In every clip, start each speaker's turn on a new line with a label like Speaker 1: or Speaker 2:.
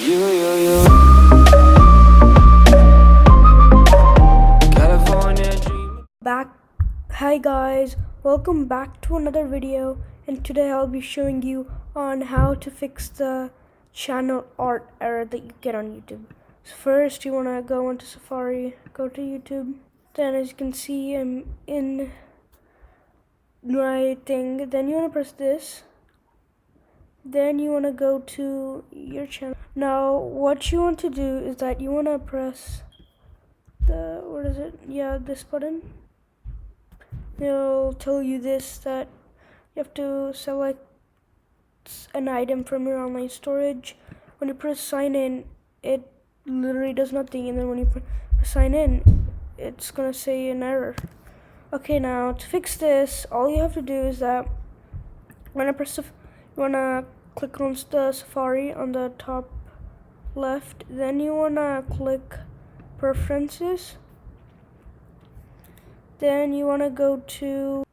Speaker 1: You. California dream.
Speaker 2: Hi guys, welcome back to another video, and today I'll be showing you on how to fix the channel art error that you get on YouTube. So first you want to go into Safari, go to YouTube, then as you can see I'm in my thing, then you want to press this, then you want to go to your channel. Now what you want to do is that you want to press this button. It'll tell you that you have to select an item from your online storage. When you press sign in, it literally does nothing, and then when you press sign in, it's gonna say an error. Okay, now to fix this, all you have to do is that you wanna click on the Safari on the top left, then you wanna click Preferences. Then you wanna go to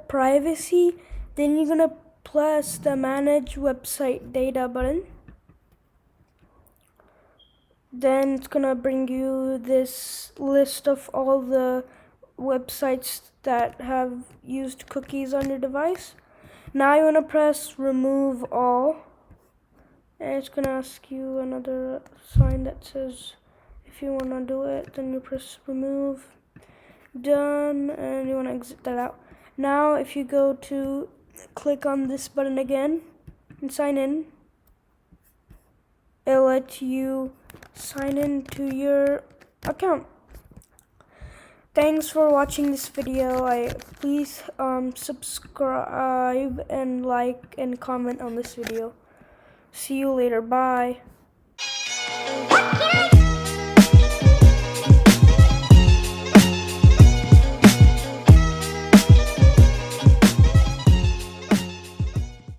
Speaker 2: privacy, then you're gonna press the manage website data button. Then it's gonna bring you this list of all the websites that have used cookies on your device. Now you wanna press remove all, and it's gonna ask you another sign that says if you wanna do it, then you press remove, done, and you wanna exit that out. Now if you go to click on this button again and sign in, it'll let you sign in to your account. Thanks for watching this video. Please subscribe and like and comment on this video. See you later. Bye.